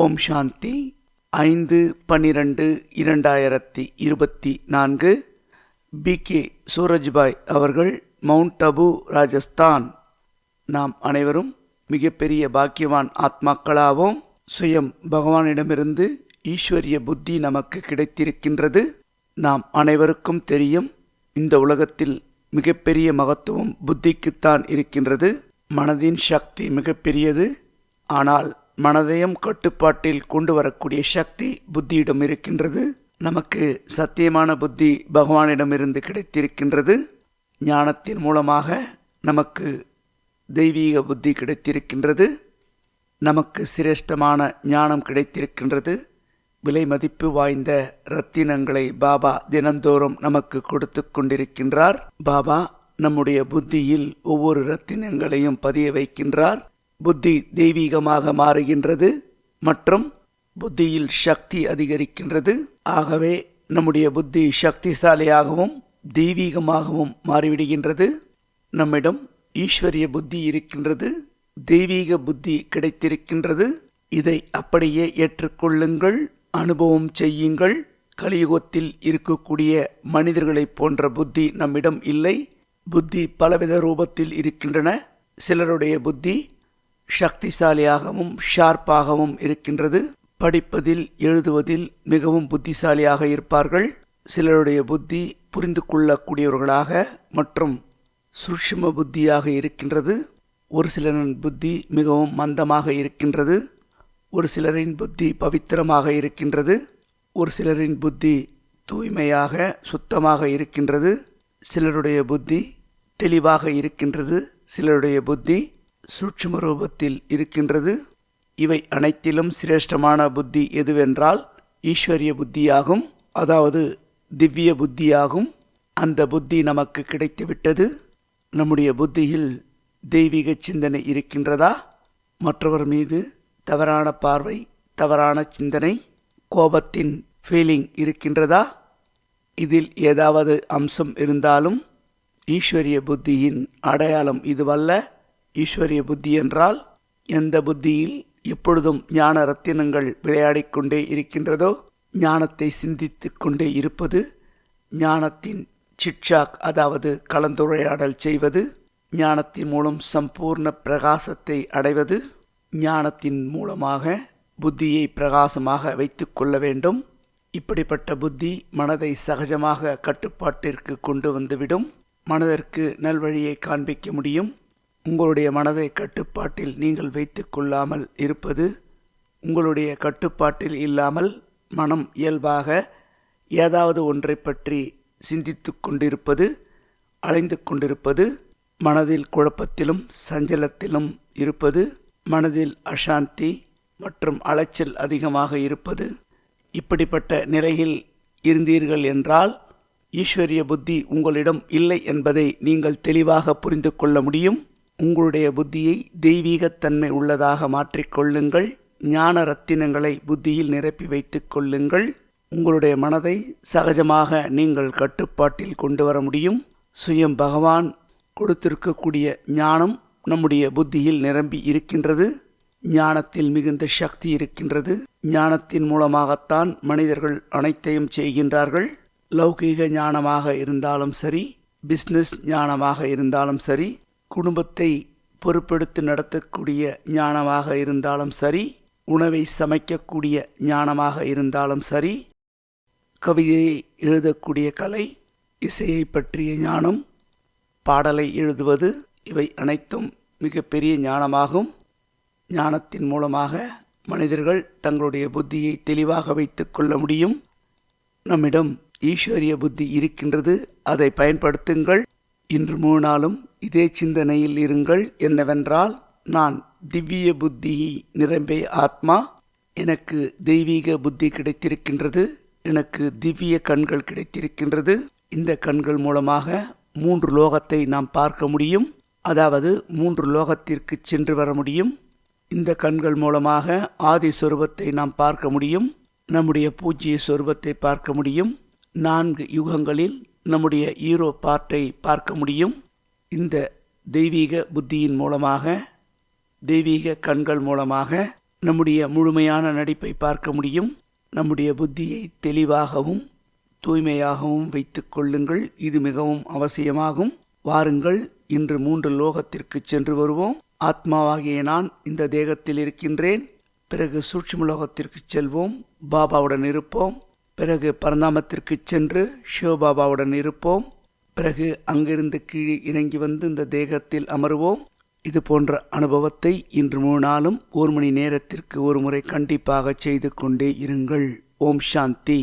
ஓம் சாந்தி 5/12/2024. B K. Surajbhai அவர்கள், mount Abu, Rajasthan. நாம் அனைவரும் மிகப்பெரிய பாக்கியவான் ஆத்மாக்களாவோம். சுயம் பகவானிடமிருந்து ஈஸ்வரிய புத்தி நமக்கு கிடைத்திருக்கின்றது. நாம் அனைவருக்கும் தெரியும், இந்த உலகத்தில் மிகப்பெரிய மகத்துவம் புத்திக்குத்தான் இருக்கின்றது. மனதின் சக்தி மிகப்பெரியது. ஆனால் மனதையும் கட்டுப்பாட்டில் கொண்டு வரக்கூடிய சக்தி புத்தியிடம் இருக்கின்றது. நமக்கு சத்தியமான புத்தி பகவானிடமிருந்து கிடைத்திருக்கின்றது. ஞானத்தின் மூலமாக நமக்கு தெய்வீக புத்தி கிடைத்திருக்கின்றது. நமக்கு சிரேஷ்டமான ஞானம் கிடைத்திருக்கின்றது. விலை மதிப்பு வாய்ந்த ரத்தினங்களை பாபா தினந்தோறும் நமக்கு கொடுத்து கொண்டிருக்கின்றார். பாபா நம்முடைய புத்தியில் ஒவ்வொரு ரத்தினங்களையும் பதிய வைக்கின்றார். புத்தி தெய்வீகமாக மாறுகின்றது மற்றும் புத்தியில் சக்தி அதிகரிக்கின்றது. ஆகவே நம்முடைய புத்தி சக்திசாலியாகவும் தெய்வீகமாகவும் மாறிவிடுகின்றது. நம்மிடம் ஈஸ்வரிய புத்தி இருக்கின்றது, தெய்வீக புத்தி கிடைத்திருக்கின்றது. இதை அப்படியே ஏற்றுக்கொள்ளுங்கள், அனுபவம் செய்யுங்கள். கலியுகத்தில் இருக்கக்கூடிய மனிதர்களைப் போன்ற புத்தி நம்மிடம் இல்லை. புத்தி பலவித ரூபத்தில் இருக்கின்றன. சிலருடைய புத்தி சக்திசாலியாகவும் ஷார்ப்பாகவும் இருக்கின்றது. படிப்பதில் எழுதுவதில் மிகவும் புத்திசாலியாக இருப்பார்கள். சிலருடைய புத்தி புரிந்து கொள்ளக்கூடியவர்களாக மற்றும் சூட்சும புத்தியாக இருக்கின்றது. ஒரு சிலரின் புத்தி மிகவும் மந்தமாக இருக்கின்றது. ஒரு சிலரின் புத்தி பவித்திரமாக இருக்கின்றது. ஒரு சிலரின் புத்தி தூய்மையாக சுத்தமாக இருக்கின்றது. சிலருடைய புத்தி தெளிவாக இருக்கின்றது. சிலருடைய புத்தி சூட்சும ரூபத்தில் இருக்கின்றது. இவை அனைத்திலும் சிரேஷ்டமான புத்தி எதுவென்றால் ஈஸ்வரிய புத்தியாகும், அதாவது திவ்ய புத்தியாகும். அந்த புத்தி நமக்கு கிடைத்துவிட்டது. நம்முடைய புத்தியில் தெய்வீக சிந்தனை இருக்கின்றதா? மற்றவர் மீது தவறான பார்வை, தவறான சிந்தனை, கோபத்தின் ஃபீலிங் இருக்கின்றதா? இதில் ஏதாவது அம்சம் இருந்தாலும் ஈஸ்வரிய புத்தியின் அடையாளம் இதுவல்ல. ஈஸ்வரிய புத்தி என்றால் எந்த புத்தியில் எப்பொழுதும் ஞான ரத்தினங்கள் விளையாடிக்கொண்டே இருக்கின்றதோ, ஞானத்தை சிந்தித்து கொண்டே இருப்பது, ஞானத்தின் சிட்சாக் அதாவது கலந்துரையாடல் செய்வது, ஞானத்தின் மூலம் சம்பூர்ண பிரகாசத்தை அடைவது, ஞானத்தின் மூலமாக புத்தியை பிரகாசமாக வைத்து கொள்ள வேண்டும். இப்படிப்பட்ட புத்தி மனதை சகஜமாக கட்டுப்பாட்டிற்கு கொண்டு வந்துவிடும். மனதிற்கு நல்வழியை காண்பிக்க முடியும். உங்களுடைய மனதை கட்டுப்பாட்டில் நீங்கள் வைத்து கொள்ளாமல் இருப்பது, உங்களுடைய கட்டுப்பாட்டில் இல்லாமல் மனம் இயல்பாக ஏதாவது ஒன்றை பற்றி சிந்தித்து கொண்டிருப்பது, அலைந்து கொண்டிருப்பது, மனதில் குழப்பத்திலும் சஞ்சலத்திலும் இருப்பது, மனதில் அசாந்தி மற்றும் அலைச்சல் அதிகமாக இருப்பது. இப்படிப்பட்ட நிலையில் இருந்தீர்கள் என்றால் ஈஸ்வரிய புத்தி உங்களிடம் இல்லை என்பதை நீங்கள் தெளிவாக புரிந்து கொள்ள முடியும். உங்களுடைய புத்தியை தெய்வீகத்தன்மை உள்ளதாக மாற்றிக்கொள்ளுங்கள். ஞான ரத்தினங்களை புத்தியில் நிரப்பி வைத்துக் கொள்ளுங்கள். உங்களுடைய மனதை சகஜமாக நீங்கள் கட்டுப்பாட்டில் கொண்டு வர முடியும். சுயம் பகவான் கொடுத்திருக்கக்கூடிய ஞானம் நம்முடைய புத்தியில் நிரம்பி இருக்கின்றது. ஞானத்தில் மிகுந்த சக்தி இருக்கின்றது. ஞானத்தின் மூலமாகத்தான் மனிதர்கள் அனைத்தையும் செய்கின்றார்கள். லௌகீக ஞானமாக இருந்தாலும் சரி, பிஸ்னஸ் ஞானமாக இருந்தாலும் சரி, குடும்பத்தை பொறுப்பெடுத்து நடத்தக்கூடிய ஞானமாக இருந்தாலும் சரி, உணவை சமைக்கக்கூடிய ஞானமாக இருந்தாலும் சரி, கவிதையை எழுதக்கூடிய கலை, இசையை பற்றிய ஞானம், பாடலை எழுதுவது, இவை அனைத்தும் மிகப்பெரிய ஞானமாகும். ஞானத்தின் மூலமாக மனிதர்கள் தங்களுடைய புத்தியை தெளிவாக வைத்து கொள்ள முடியும். நம்மிடம் ஈஸ்வரிய புத்தி இருக்கின்றது, அதை பயன்படுத்துங்கள். இன்று 3 நாளும் இதே சிந்தனையில் இருங்கள். என்னவென்றால், நான் திவ்ய புத்தியை நிரம்பிய ஆத்மா, எனக்கு தெய்வீக புத்தி கிடைத்திருக்கின்றது, எனக்கு திவ்ய கண்கள் கிடைத்திருக்கின்றது. இந்த கண்கள் மூலமாக 3 லோகத்தை நாம் பார்க்க முடியும், அதாவது 3 லோகத்திற்கு சென்று வர முடியும். இந்த கண்கள் மூலமாக ஆதி சொரூபத்தை நாம் பார்க்க முடியும், நம்முடைய பூஜ்ய சொரூபத்தை பார்க்க முடியும். 4 யுகங்களில் நம்முடைய ஈரோ பார்ட்டை பார்க்க முடியும். இந்த தெய்வீக புத்தியின் மூலமாக, தெய்வீக கண்கள் மூலமாக நம்முடைய முழுமையான நடிப்பை பார்க்க முடியும். நம்முடைய புத்தியை தெளிவாகவும் தூய்மையாகவும் வைத்துக் கொள்ளுங்கள். இது மிகவும் அவசியமாகும். வாருங்கள், இன்று 3 லோகத்திற்கு சென்று வருவோம். ஆத்மாவாகிய நான் இந்த தேகத்தில் இருக்கின்றேன். பிறகு சூட்சும லோகத்திற்கு செல்வோம், பாபாவுடன் இருப்போம். பிறகு பரந்தாமத்திற்கு சென்று சிவபாபாவுடன் இருப்போம். பிறகு அங்கிருந்து கீழே இறங்கி வந்து இந்த தேகத்தில் அமருவோம். இது போன்ற அனுபவத்தை இன்று 3 நாளும் 1 மணி நேரத்திற்கு ஒரு முறை கண்டிப்பாக செய்து கொண்டே இருங்கள். ஓம் சாந்தி.